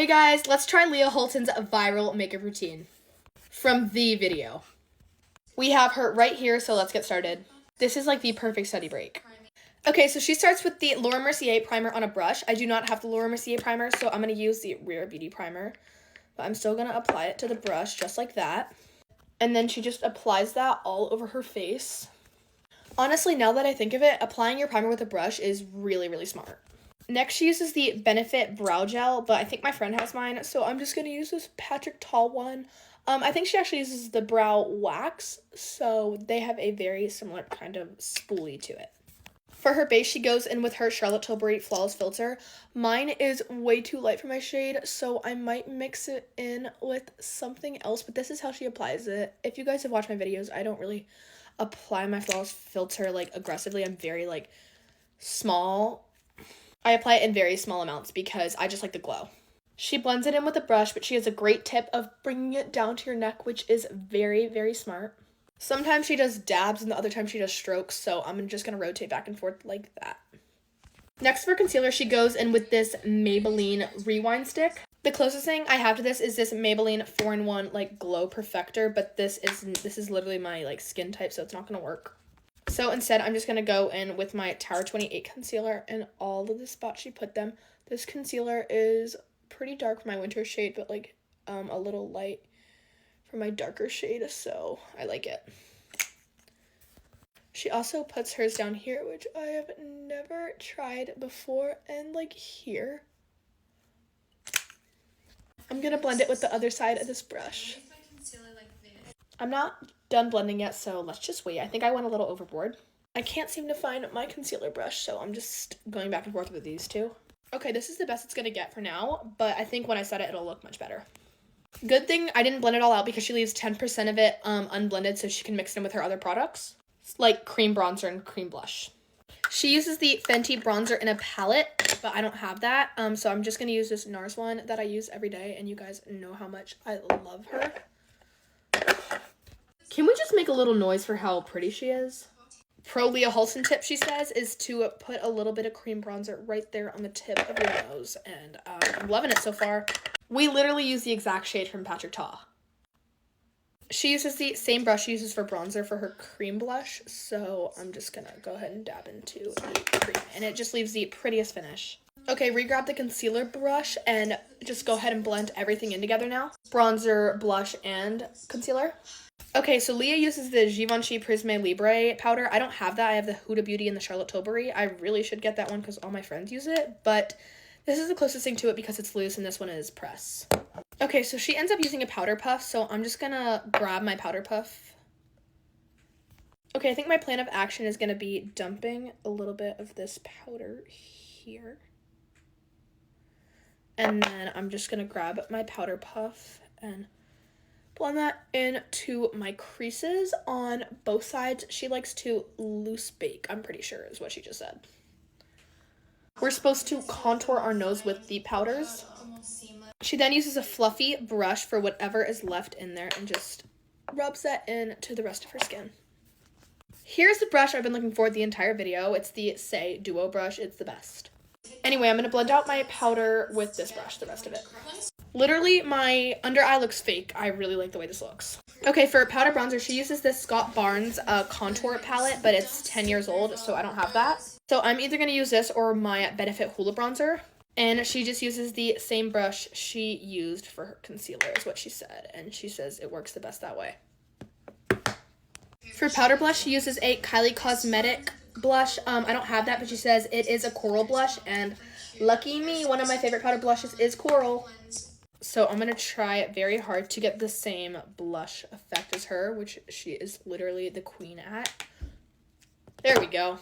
Hey guys, let's try Leah Halton's viral makeup routine from the video. We have her right here, so let's get started. This is like the perfect study break. Okay, so she starts with the Laura Mercier primer on a brush. I do not have the Laura Mercier primer, so I'm going to use the Rare Beauty primer. But I'm still going to apply it to the brush just like that. And then she just applies that all over her face. Honestly, now that I think of it, applying your primer with a brush is really, really smart. Next, she uses the Benefit Brow Gel, but I think my friend has mine, so I'm just going to use this Patrick Tall one. I think she actually uses the Brow Wax, so they have a very similar kind of spoolie to it. For her base, she goes in with her Charlotte Tilbury Flawless Filter. Mine is way too light for my shade, so I might mix it in with something else, but this is how she applies it. If you guys have watched my videos, I don't really apply my Flawless Filter, like, aggressively. I'm very, like, small. I apply it in very small amounts because I just like the glow. She blends it in with a brush, but she has a great tip of bringing it down to your neck, which is very, very smart. Sometimes she does dabs and the other time she does strokes, so I'm just going to rotate back and forth like that. Next, for concealer, she goes in with this Maybelline Rewind Stick. The closest thing I have to this is this Maybelline 4-in-1 like Glow Perfector, but this is literally my like skin type, so it's not going to work. So instead, I'm just going to go in with my Tower 28 concealer in all of the spots she put them. This concealer is pretty dark for my winter shade, but like a little light for my darker shade, so I like it. She also puts hers down here, which I have never tried before, and like here. I'm going to blend it with the other side of this brush. I'm not done blending yet, so let's just wait. I think I went a little overboard. I can't seem to find my concealer brush, so I'm just going back and forth with these two. Okay, this is the best it's going to get for now, but I think when I set it, it'll look much better. Good thing I didn't blend it all out because she leaves 10% of it unblended so she can mix it in with her other products, like cream bronzer and cream blush. She uses the Fenty bronzer in a palette, but I don't have that, so I'm just going to use this NARS one that I use every day, and you guys know how much I love her. Can we just make a little noise for how pretty she is? Pro Leah Halton tip, she says, is to put a little bit of cream bronzer right there on the tip of your nose, and I'm loving it so far. We literally use the exact shade from Patrick Tall. She uses the same brush she uses for bronzer for her cream blush, so I'm just gonna go ahead and dab into the cream, and it just leaves the prettiest finish. Okay, re-grab the concealer brush and just go ahead and blend everything in together now. Bronzer, blush, and concealer. Okay, so Leah uses the Givenchy Prisme Libre powder. I don't have that. I have the Huda Beauty and the Charlotte Tilbury. I really should get that one because all my friends use it, but this is the closest thing to it because it's loose and this one is press. Okay, so she ends up using a powder puff, so I'm just gonna grab my powder puff. Okay, I think my plan of action is gonna be dumping a little bit of this powder here. And then I'm just gonna grab my powder puff and blend that into my creases on both sides. She likes to loose bake, I'm pretty sure is what she just said. We're supposed to contour our nose with the powders. She then uses a fluffy brush for whatever is left in there and just rubs that into the rest of her skin. Here's the brush I've been looking for the entire video. It's the Say Duo brush. It's the best. Anyway, I'm going to blend out my powder with this brush, the rest of it. Literally, my under eye looks fake. I really like the way this looks. Okay, for powder bronzer, she uses this Scott Barnes contour palette, but it's 10 years old, so I don't have that. So I'm either going to use this or my Benefit Hula Bronzer. And she just uses the same brush she used for her concealer, is what she said. And she says it works the best that way. For powder blush, she uses a Kylie Cosmetic blush. I don't have that, but she says it is a coral blush. And lucky me, one of my favorite powder blushes is coral. So I'm going to try very hard to get the same blush effect as her, which she is literally the queen at. There we go.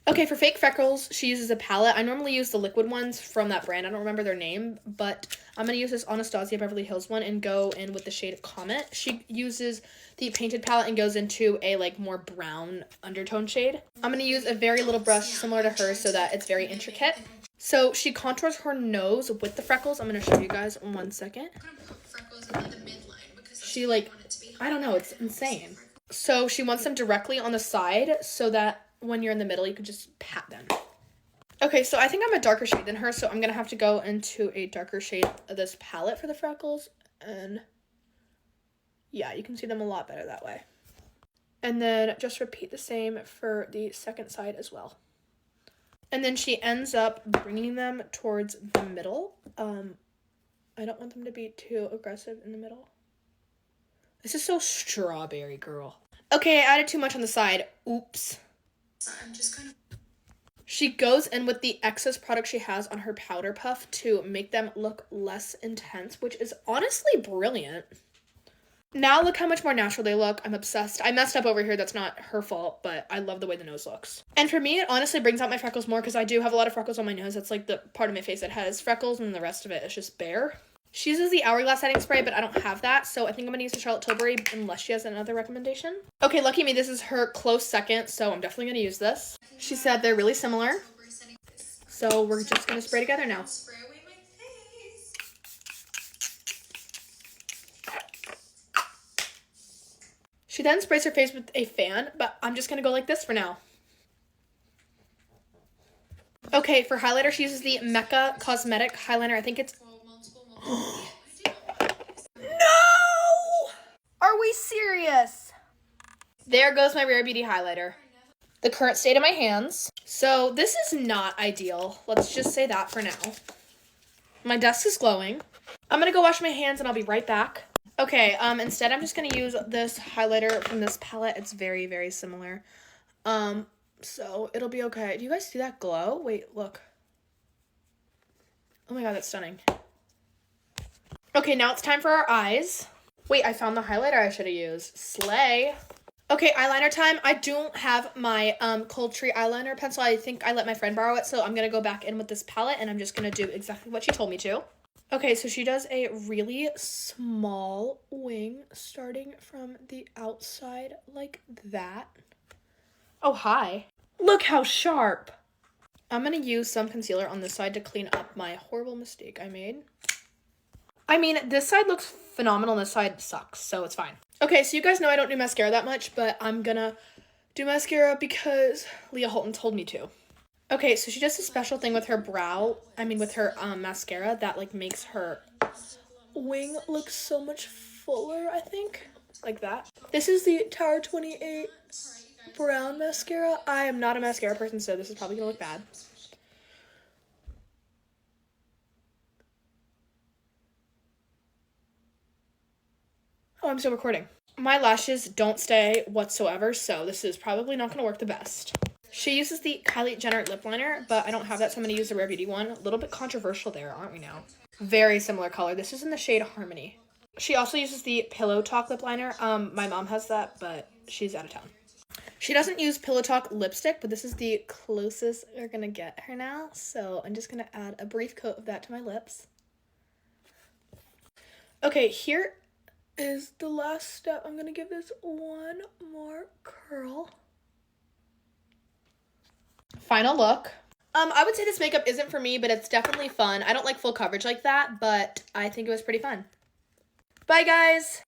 Okay, for fake freckles, she uses a palette. I normally use the liquid ones from that brand. I don't remember their name, but I'm going to use this Anastasia Beverly Hills one and go in with the shade Comet. She uses the painted palette and goes into a like more brown undertone shade. I'm going to use a very little brush similar to hers so that it's very intricate. So she contours her nose with the freckles. I'm going to show you guys in 1 second. She like, I don't know, it's insane. So she wants them directly on the side so that when you're in the middle, you can just pat them. Okay, so I think I'm a darker shade than her, so I'm going to have to go into a darker shade of this palette for the freckles. And yeah, you can see them a lot better that way. And then just repeat the same for the second side as well. And then she ends up bringing them towards the middle. I don't want them to be too aggressive in the middle. This is so strawberry, girl. Okay, I added too much on the side. Oops. I'm just gonna... She goes in with the excess product she has on her powder puff to make them look less intense, which is honestly brilliant. Now look how much more natural they look. I'm obsessed. I messed up over here. That's not her fault, but I love the way the nose looks. And for me, it honestly brings out my freckles more because I do have a lot of freckles on my nose. That's like the part of my face that has freckles and the rest of it is just bare. She uses the Hourglass setting spray, but I don't have that, so I think I'm going to use the Charlotte Tilbury unless she has another recommendation. Okay, lucky me, this is her close second, so I'm definitely going to use this. She said they're really similar, so we're just going to spray together now. She then sprays her face with a fan, but I'm just going to go like this for now. Okay, for highlighter, she uses the Mecca Cosmetic Highliner. I think it's... No! Are we serious? There goes my Rare Beauty highlighter. The current state of my hands. So this is not ideal. Let's just say that for now. My desk is glowing. I'm gonna go wash my hands and I'll be right back. Okay, instead I'm just gonna use this highlighter from this palette. It's very, very similar. So it'll be okay. Do you guys see that glow? Wait, look. Oh my god, that's stunning. Okay, now it's time for our eyes. Wait, I found the highlighter I should have used. Slay. Okay, eyeliner time. I don't have my Cold Tree eyeliner pencil. I think I let my friend borrow it, so I'm going to go back in with this palette, and I'm just going to do exactly what she told me to. Okay, so she does a really small wing starting from the outside like that. Oh, hi. Look how sharp. I'm going to use some concealer on this side to clean up my horrible mistake I made. I mean, this side looks phenomenal and this side sucks, so it's fine. Okay, so you guys know I don't do mascara that much, but I'm gonna do mascara because Leah Halton told me to. Okay, so she does a special thing with her brow, with her mascara that like makes her wing look so much fuller, I think. Like that. This is the Tower 28 brown mascara. I am not a mascara person, so this is probably gonna look bad. Oh, I'm still recording. My lashes don't stay whatsoever, so this is probably not going to work the best. She uses the Kylie Jenner lip liner, but I don't have that, so I'm going to use the Rare Beauty one. A little bit controversial there, aren't we now? Very similar color. This is in the shade Harmony. She also uses the Pillow Talk lip liner. My mom has that, but she's out of town. She doesn't use Pillow Talk lipstick, but this is the closest we're going to get her now, so I'm just going to add a brief coat of that to my lips. Okay, here is the last step. I'm gonna give this one more curl. Final look. I would say this makeup isn't for me, but it's definitely fun. I don't like full coverage like that, but I think it was pretty fun. Bye, guys.